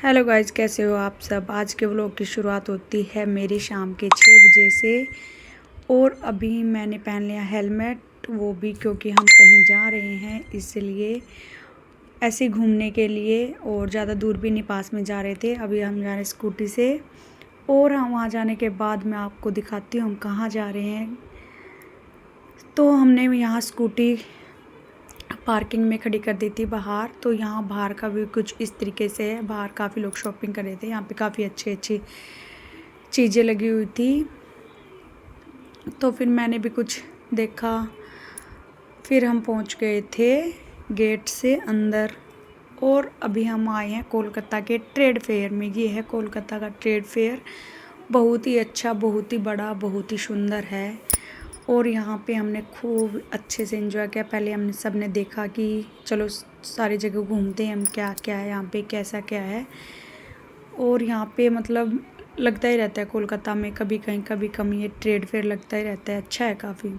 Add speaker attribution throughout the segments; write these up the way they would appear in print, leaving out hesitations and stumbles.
Speaker 1: Hello guys, कैसे हो आप सब। आज के व्लॉग की शुरुआत होती है मेरी शाम के 6 बजे से। और अभी मैंने पहन लिया हेलमेट, वो भी क्योंकि हम कहीं जा रहे हैं, इसलिए ऐसे घूमने के लिए। और ज़्यादा दूर भी नहीं, पास में जा रहे थे। अभी हम जा रहे हैं स्कूटी से, और हम वहाँ जाने के बाद मैं आपको दिखाती हूँ हम कहाँ जा रहे हैं। तो हमने यहाँ स्कूटी पार्किंग में खड़ी कर दी थी बाहर। तो यहाँ बाहर का भी कुछ इस तरीके से है। बाहर काफ़ी लोग शॉपिंग कर रहे थे, यहाँ पे काफ़ी अच्छी अच्छी चीज़ें लगी हुई थी। तो फिर मैंने भी कुछ देखा, फिर हम पहुँच गए थे गेट से अंदर। और अभी हम आए हैं कोलकाता के ट्रेड फेयर में। ये है कोलकाता का ट्रेड फेयर, बहुत ही अच्छा, बहुत ही बड़ा, बहुत ही सुंदर है। और यहाँ पे हमने खूब अच्छे से एंजॉय किया। पहले हमने सब ने देखा कि चलो सारी जगह घूमते हैं हम, क्या क्या है यहाँ पे, कैसा क्या है। और यहाँ पे मतलब लगता ही रहता है कोलकाता में, कभी कहीं कभी कमी, ये ट्रेड फेयर लगता ही रहता है, अच्छा है काफ़ी।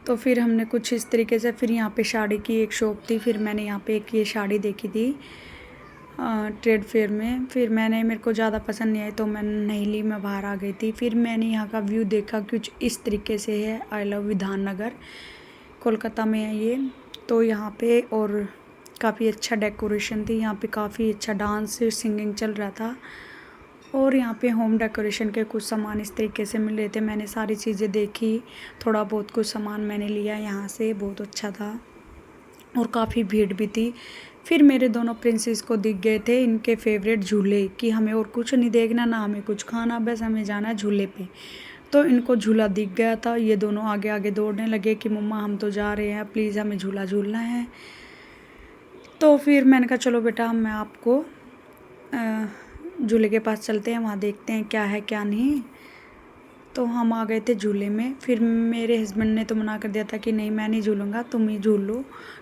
Speaker 1: तो फिर हमने कुछ इस तरीके से, फिर यहाँ पे साड़ी की एक शॉप थी, फिर मैंने यहाँ पे एक ये साड़ी देखी थी ट्रेड फेयर में। फिर मेरे को ज़्यादा पसंद नहीं आई तो मैं नहीं ली, मैं बाहर आ गई थी। फिर मैंने यहाँ का व्यू देखा, कुछ इस तरीके से है। आई लव विधान नगर, कोलकाता में है ये। तो यहाँ पे और काफ़ी अच्छा डेकोरेशन थी, यहाँ पे काफ़ी अच्छा डांस सिंगिंग चल रहा था। और यहाँ पे होम डेकोरेशन के कुछ सामान इस तरीके से मिल रहे थे। मैंने सारी चीज़ें देखी, थोड़ा बहुत कुछ सामान मैंने लिया यहाँ से, बहुत अच्छा था। और काफ़ी भीड़ भी थी। फिर मेरे दोनों प्रिंसेस को दिख गए थे इनके फेवरेट झूले, कि हमें और कुछ नहीं देखना, ना हमें कुछ खाना, बस हमें जाना है झूले पे। तो इनको झूला दिख गया था, ये दोनों आगे आगे दौड़ने लगे कि मम्मा हम तो जा रहे हैं, प्लीज़ हमें झूला झूलना है। तो फिर मैंने कहा चलो बेटा, मैं आपको झूले के पास चलते हैं, वहाँ देखते हैं क्या है क्या नहीं। तो हम आ गए थे झूले में। फिर मेरे हस्बैंड ने तो मना कर दिया था कि नहीं मैं नहीं झूलूंगा, तुम ही झूल लो,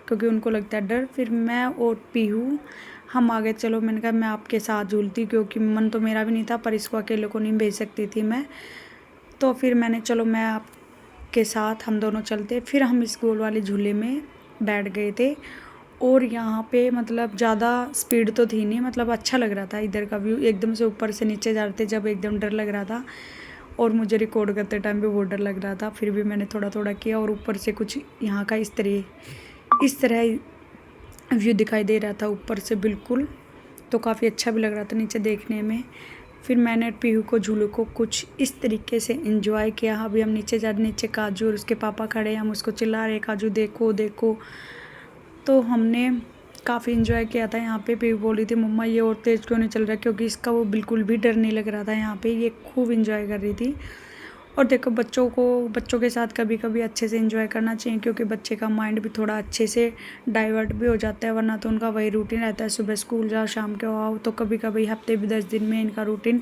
Speaker 1: क्योंकि उनको लगता है डर। फिर मैं और पीहू हम आ गए। चलो मैंने कहा मैं आपके साथ झूलती, क्योंकि मन तो मेरा भी नहीं था, पर इसको अकेले को नहीं भेज सकती थी मैं। तो फिर मैंने चलो मैं आपके साथ, हम दोनों चलते। फिर हम इस गोल वाले झूले में बैठ गए थे। और यहाँ पे मतलब ज़्यादा स्पीड तो थी नहीं, मतलब अच्छा लग रहा था। इधर का व्यू एकदम से ऊपर से नीचे जा रहे थे जब, एकदम डर लग रहा था। और मुझे रिकॉर्ड करते टाइम भी बहुत डर लग रहा था, फिर भी मैंने थोड़ा थोड़ा किया। और ऊपर से कुछ यहाँ का इस तरह व्यू दिखाई दे रहा था ऊपर से बिल्कुल। तो काफ़ी अच्छा भी लग रहा था नीचे देखने में। फिर मैंने पीहू को झूले को कुछ इस तरीके से एंजॉय किया। अभी हम नीचे जा रहे, नीचे काजू और उसके पापा खड़े हैं, हम उसको चिल्ला रहे काजू देखो देखो। तो हमने काफ़ी इन्जॉय किया था। यहाँ पे पीहू बोल रही थी मम्मा ये और तेज़ क्यों नहीं चल रहा, क्योंकि इसका वो बिल्कुल भी डर नहीं लग रहा था। यहाँ पे ये खूब इन्जॉय कर रही थी। और देखो बच्चों के साथ कभी कभी अच्छे से एंजॉय करना चाहिए, क्योंकि बच्चे का माइंड भी थोड़ा अच्छे से डाइवर्ट भी हो जाता है, वरना तो उनका वही रूटीन रहता है, सुबह स्कूल जाओ शाम के आओ। तो कभी कभी हफ्ते भी 10 दिन में इनका रूटीन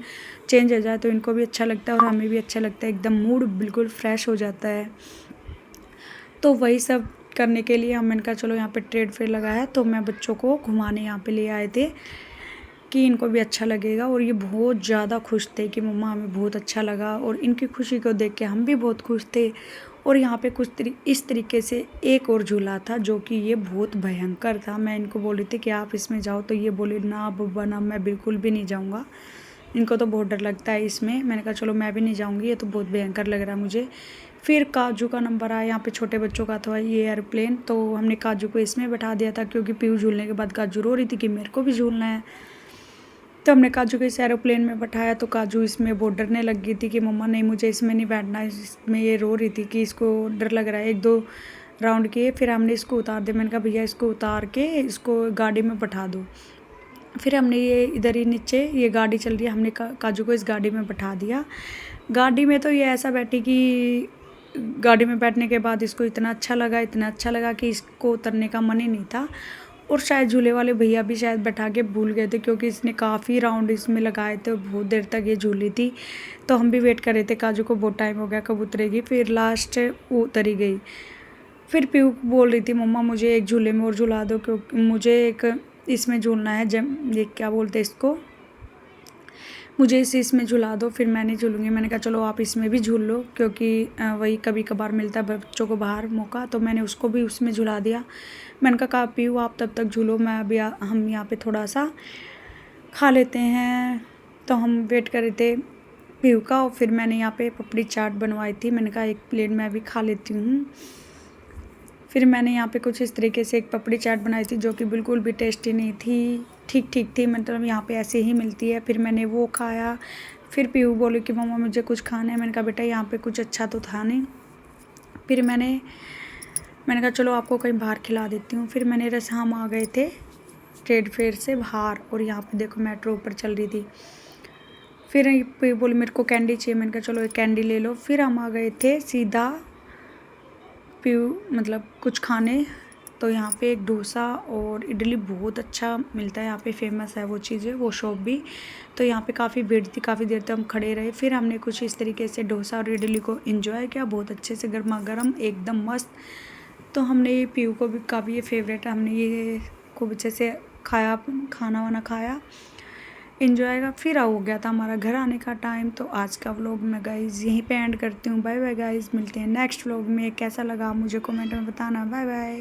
Speaker 1: चेंज हो जाए तो इनको भी अच्छा लगता है और हमें भी अच्छा लगता है, एकदम मूड बिल्कुल फ्रेश हो जाता है। तो वही सब करने के लिए मैंने कहा चलो यहाँ पे ट्रेड फेयर लगा है, तो मैं बच्चों को घुमाने यहाँ पे ले आए थे कि इनको भी अच्छा लगेगा। और ये बहुत ज़्यादा खुश थे कि मम्मा हमें बहुत अच्छा लगा, और इनकी खुशी को देख के हम भी बहुत खुश थे। और यहाँ पे इस तरीके से एक और झूला था जो कि ये बहुत भयंकर था। मैं इनको बोल रही थी कि आप इसमें जाओ, तो ये बोले ना बब्बा ना, मैं बिल्कुल भी नहीं जाऊँगा, इनको तो बहुत डर लगता है इसमें। मैंने कहा चलो मैं भी नहीं जाऊँगी, ये तो बहुत भयंकर लग रहा है मुझे। फिर काजू का नंबर आया, यहाँ पे छोटे बच्चों का था ये एयरप्लेन, तो हमने काजू को इसमें बैठा दिया था, क्योंकि पीहू झूलने के बाद काजू रो रही थी कि मेरे को भी झूलना है। तो हमने काजू को इस एरोप्लेन में बैठाया, तो काजू इसमें बहुत डरने लग गई थी कि मम्मा नहीं मुझे इसमें नहीं बैठना है, इसमें ये रो रही थी कि इसको डर लग रहा है। 1-2 राउंड किए, फिर हमने इसको उतार दिया। मैंने कहा भैया इसको उतार के इसको गाड़ी में बैठा दो। फिर हमने ये इधर ही नीचे ये गाड़ी चल रही है, हमने काजू को इस गाड़ी में बैठा दिया। गाड़ी में तो ये ऐसा बैठी कि गाड़ी में बैठने के बाद इसको इतना अच्छा लगा कि इसको उतरने का मन ही नहीं था। और शायद झूले वाले भैया भी शायद बैठा के भूल गए थे, क्योंकि इसने काफ़ी राउंड इसमें लगाए थे और बहुत देर तक ये झूली थी। तो हम भी वेट कर रहे थे काजू को, बहुत टाइम हो गया कब उतरेगी। फिर लास्ट वो उतरी गई। फिर पीहू बोल रही थी मम्मा मुझे एक झूले में और झूला दो, क्योंकि मुझे एक इसमें झूलना है, जब ये क्या बोलते हैं इसको, मुझे इसमें झुला दो, फिर मैं नहीं झूलूँगी। मैंने कहा चलो आप इसमें भी झूल लो, क्योंकि वही कभी कभार मिलता है बच्चों को बाहर मौका, तो मैंने उसको भी उसमें झुला दिया। मैंने कहा पीयू आप तब तक झूलो, मैं अभी हम यहाँ पे थोड़ा सा खा लेते हैं। तो हम वेट कर रहे थे पीयू का, और फिर मैंने यहाँ पे पपड़ी चाट बनवाई थी। मैंने कहा एक प्लेट मैं भी खा लेती हूँ। फिर मैंने यहाँ पे कुछ इस तरीके से एक पपड़ी चाट बनाई थी, जो कि बिल्कुल भी टेस्टी नहीं थी, ठीक ठीक थी, मतलब यहाँ पे ऐसे ही मिलती है। फिर मैंने वो खाया। फिर पीयू बोली कि मम्मा मुझे कुछ खाना है। मैंने कहा बेटा यहाँ पे कुछ अच्छा तो था नहीं। फिर मैंने कहा चलो आपको कहीं बाहर खिला देती हूँ। फिर मैंने हम आ गए थे ट्रेड फेयर से बाहर, और यहाँ पे देखो मेट्रो ऊपर चल रही थी। फिर पीयू बोली मेरे को कैंडी चाहिए। मैंने कहा चलो एक कैंडी ले लो। फिर हम आ गए थे सीधा पीयू मतलब कुछ खाने। तो यहाँ पे एक डोसा और इडली बहुत अच्छा मिलता है, यहाँ पे फेमस है वो चीज़ें, वो शॉप भी। तो यहाँ पे काफ़ी भीड़ थी, काफ़ी देर तक हम खड़े रहे। फिर हमने कुछ इस तरीके से डोसा और इडली को एंजॉय किया बहुत अच्छे से, गर्मा गर्म एकदम मस्त। तो हमने ये पीयू को भी काफ़ी ये फेवरेट है, हमने ये खूब अच्छे से खाया, खाना वाना खाया, एंजॉय का। फिर हो गया था हमारा घर आने का टाइम। तो आज का व्लॉग मैं गाइज़ यहीं पे एंड करती हूँ। बाय बाय गाइज़, मिलते हैं नेक्स्ट व्लॉग में। कैसा लगा मुझे कमेंट में बताना। Bye bye.